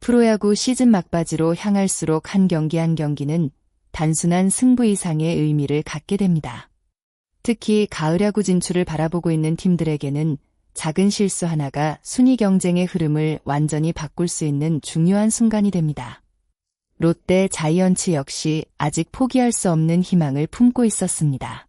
프로야구 시즌 막바지로 향할수록 한 경기 한 경기는 단순한 승부 이상의 의미를 갖게 됩니다. 특히 가을 야구 진출을 바라보고 있는 팀들에게는 작은 실수 하나가 순위 경쟁의 흐름을 완전히 바꿀 수 있는 중요한 순간이 됩니다. 롯데, 자이언츠 역시 아직 포기할 수 없는 희망을 품고 있었습니다.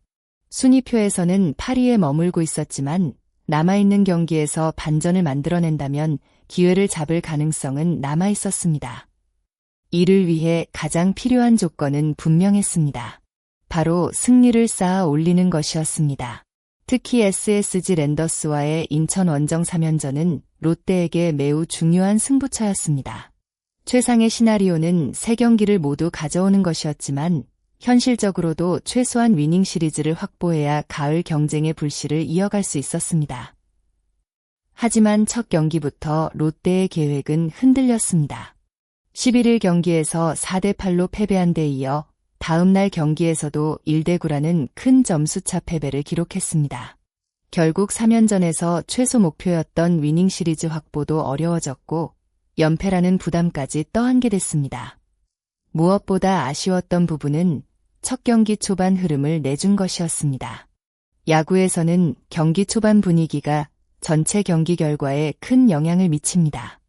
순위표에서는 8위에 머물고 있었지만 남아있는 경기에서 반전을 만들어낸다면 기회를 잡을 가능성은 남아있었습니다. 이를 위해 가장 필요한 조건은 분명했습니다. 바로 승리를 쌓아 올리는 것이었습니다. 특히 SSG 랜더스와의 인천 원정 3연전은 롯데에게 매우 중요한 승부처였습니다. 최상의 시나리오는 3경기를 모두 가져오는 것이었지만 현실적으로도 최소한 위닝 시리즈를 확보해야 가을 경쟁의 불씨를 이어갈 수 있었습니다. 하지만 첫 경기부터 롯데의 계획은 흔들렸습니다. 11일 경기에서 4대8로 패배한 데 이어 다음날 경기에서도 1대9라는 큰 점수차 패배를 기록했습니다. 결국 3연전에서 최소 목표였던 위닝 시리즈 확보도 어려워졌고 연패라는 부담까지 떠안게 됐습니다. 무엇보다 아쉬웠던 부분은 첫 경기 초반 흐름을 내준 것이었습니다. 야구에서는 경기 초반 분위기가 전체 경기 결과에 큰 영향을 미칩니다.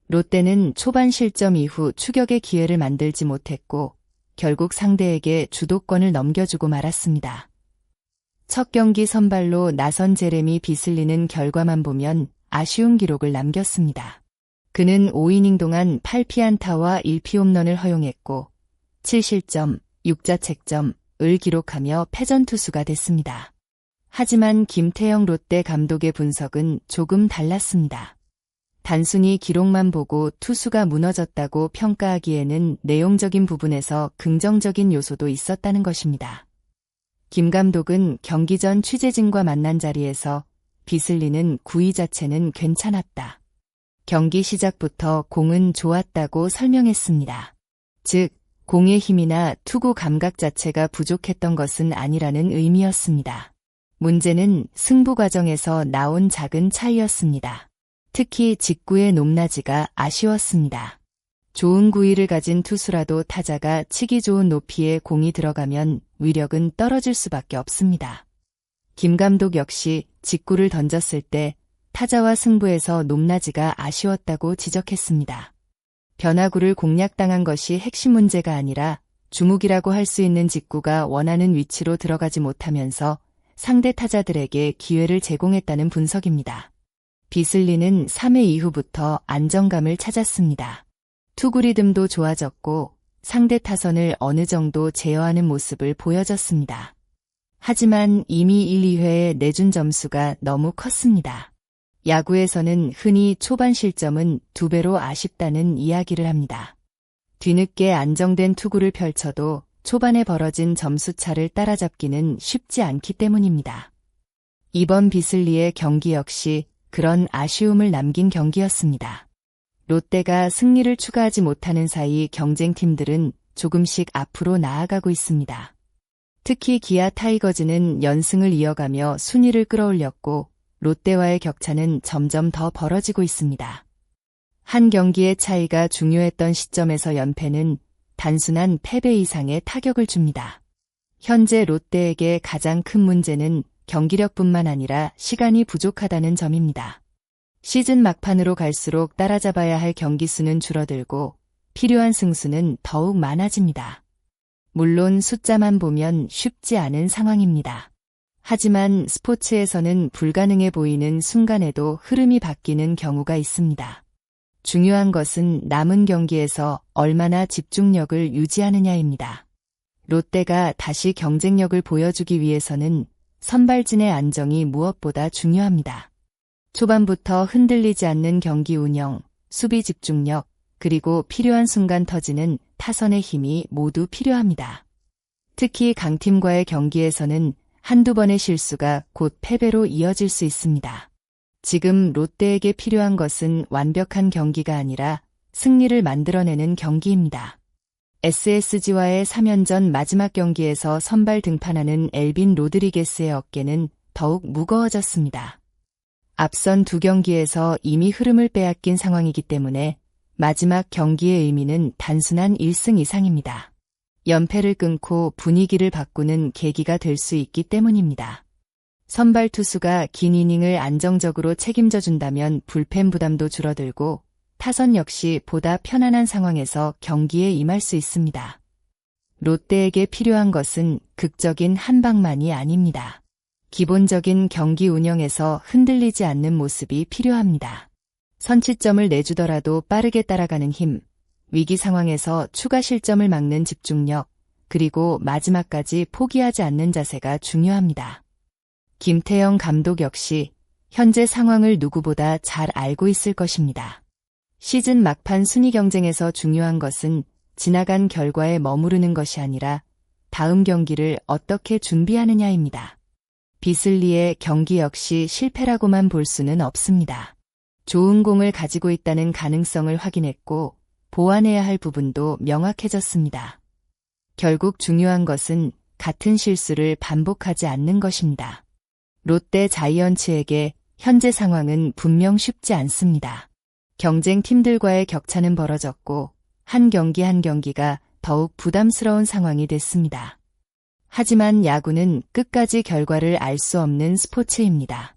롯데는 초반 실점 이후 추격의 기회를 만들지 못했고 결국 상대에게 주도권을 넘겨주고 말았습니다. 첫 경기 선발로 나선 제레미 비슬리는 결과만 보면 아쉬운 기록을 남겼습니다. 그는 5이닝 동안 8피안타와 1피홈런을 허용했고 7실점, 6자책점을 기록하며 패전투수가 됐습니다. 하지만 김태형 롯데 감독의 분석은 조금 달랐습니다. 단순히 기록만 보고 투수가 무너졌다고 평가하기에는 내용적인 부분에서 긍정적인 요소도 있었다는 것입니다. 김 감독은 경기 전 취재진과 만난 자리에서 비슬리는 구위 자체는 괜찮았다. 경기 시작부터 공은 좋았다고 설명했습니다. 즉, 공의 힘이나 투구 감각 자체가 부족했던 것은 아니라는 의미였습니다. 문제는 승부 과정에서 나온 작은 차이였습니다. 특히 직구의 높낮이가 아쉬웠습니다. 좋은 구위를 가진 투수라도 타자가 치기 좋은 높이에 공이 들어가면 위력은 떨어질 수밖에 없습니다. 김 감독 역시 직구를 던졌을 때 타자와 승부에서 높낮이가 아쉬웠다고 지적했습니다. 변화구를 공략당한 것이 핵심 문제가 아니라 주묵이라고 할 수 있는 직구가 원하는 위치로 들어가지 못하면서 상대 타자들에게 기회를 제공했다는 분석입니다. 비슬리는 3회 이후부터 안정감을 찾았습니다. 투구 리듬도 좋아졌고 상대 타선을 어느 정도 제어하는 모습을 보여줬습니다. 하지만 이미 1, 2회에 내준 점수가 너무 컸습니다. 야구에서는 흔히 초반 실점은 2배로 아쉽다는 이야기를 합니다. 뒤늦게 안정된 투구를 펼쳐도 초반에 벌어진 점수차를 따라잡기는 쉽지 않기 때문입니다. 이번 비슬리의 경기 역시 그런 아쉬움을 남긴 경기였습니다. 롯데가 승리를 추가하지 못하는 사이 경쟁팀들은 조금씩 앞으로 나아가고 있습니다. 특히 기아 타이거즈는 연승을 이어가며 순위를 끌어올렸고 롯데와의 격차는 점점 더 벌어지고 있습니다. 한 경기의 차이가 중요했던 시점에서 연패는 단순한 패배 이상의 타격을 줍니다. 현재 롯데에게 가장 큰 문제는 경기력뿐만 아니라 시간이 부족하다는 점입니다. 시즌 막판으로 갈수록 따라잡아야 할 경기 수는 줄어들고 필요한 승수는 더욱 많아집니다. 물론 숫자만 보면 쉽지 않은 상황입니다. 하지만 스포츠에서는 불가능해 보이는 순간에도 흐름이 바뀌는 경우가 있습니다. 중요한 것은 남은 경기에서 얼마나 집중력을 유지하느냐입니다. 롯데가 다시 경쟁력을 보여주기 위해서는 선발진의 안정이 무엇보다 중요합니다. 초반부터 흔들리지 않는 경기 운영, 수비 집중력, 그리고 필요한 순간 터지는 타선의 힘이 모두 필요합니다. 특히 강팀과의 경기에서는 한두 번의 실수가 곧 패배로 이어질 수 있습니다. 지금 롯데에게 필요한 것은 완벽한 경기가 아니라 승리를 만들어내는 경기입니다. SSG와의 3연전 마지막 경기에서 선발 등판하는 엘빈 로드리게스의 어깨는 더욱 무거워졌습니다. 앞선 두 경기에서 이미 흐름을 빼앗긴 상황이기 때문에 마지막 경기의 의미는 단순한 1승 이상입니다. 연패를 끊고 분위기를 바꾸는 계기가 될 수 있기 때문입니다. 선발 투수가 긴 이닝을 안정적으로 책임져 준다면 불펜 부담도 줄어들고 타선 역시 보다 편안한 상황에서 경기에 임할 수 있습니다. 롯데에게 필요한 것은 극적인 한 방만이 아닙니다. 기본적인 경기 운영에서 흔들리지 않는 모습이 필요합니다. 선취점을 내주더라도 빠르게 따라가는 힘, 위기 상황에서 추가 실점을 막는 집중력, 그리고 마지막까지 포기하지 않는 자세가 중요합니다. 김태형 감독 역시 현재 상황을 누구보다 잘 알고 있을 것입니다. 시즌 막판 순위 경쟁에서 중요한 것은 지나간 결과에 머무르는 것이 아니라 다음 경기를 어떻게 준비하느냐입니다. 비슬리의 경기 역시 실패라고만 볼 수는 없습니다. 좋은 공을 가지고 있다는 가능성을 확인했고 보완해야 할 부분도 명확해졌습니다. 결국 중요한 것은 같은 실수를 반복하지 않는 것입니다. 롯데 자이언츠에게 현재 상황은 분명 쉽지 않습니다. 경쟁 팀들과의 격차는 벌어졌고 한 경기 한 경기가 더욱 부담스러운 상황이 됐습니다. 하지만 야구는 끝까지 결과를 알 수 없는 스포츠입니다.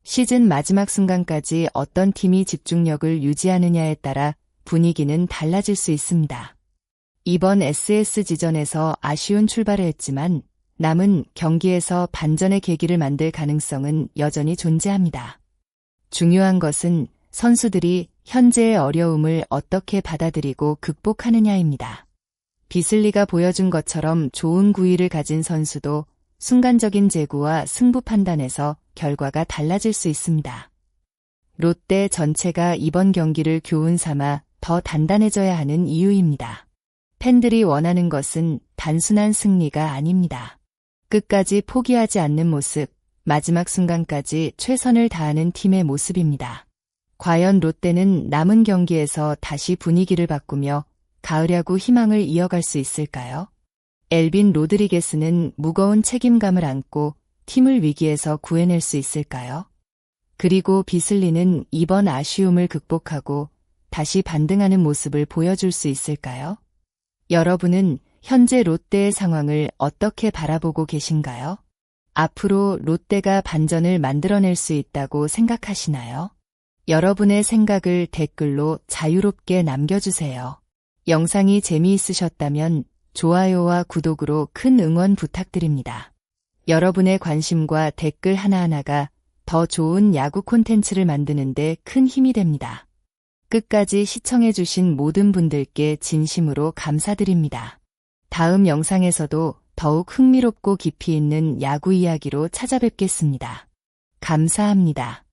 시즌 마지막 순간까지 어떤 팀이 집중력을 유지하느냐에 따라 분위기는 달라질 수 있습니다. 이번 SSG전에서 아쉬운 출발을 했지만 남은 경기에서 반전의 계기를 만들 가능성은 여전히 존재합니다. 중요한 것은 선수들이 현재의 어려움을 어떻게 받아들이고 극복하느냐입니다. 비슬리가 보여준 것처럼 좋은 구위를 가진 선수도 순간적인 제구와 승부 판단에서 결과가 달라질 수 있습니다. 롯데 전체가 이번 경기를 교훈 삼아 더 단단해져야 하는 이유입니다. 팬들이 원하는 것은 단순한 승리가 아닙니다. 끝까지 포기하지 않는 모습, 마지막 순간까지 최선을 다하는 팀의 모습입니다. 과연 롯데는 남은 경기에서 다시 분위기를 바꾸며 가을 야구 희망을 이어갈 수 있을까요? 엘빈 로드리게스는 무거운 책임감을 안고 팀을 위기에서 구해낼 수 있을까요? 그리고 비슬리는 이번 아쉬움을 극복하고 다시 반등하는 모습을 보여줄 수 있을까요? 여러분은 현재 롯데의 상황을 어떻게 바라보고 계신가요? 앞으로 롯데가 반전을 만들어낼 수 있다고 생각하시나요? 여러분의 생각을 댓글로 자유롭게 남겨주세요. 영상이 재미있으셨다면 좋아요와 구독으로 큰 응원 부탁드립니다. 여러분의 관심과 댓글 하나하나가 더 좋은 야구 콘텐츠를 만드는 데 큰 힘이 됩니다. 끝까지 시청해주신 모든 분들께 진심으로 감사드립니다. 다음 영상에서도 더욱 흥미롭고 깊이 있는 야구 이야기로 찾아뵙겠습니다. 감사합니다.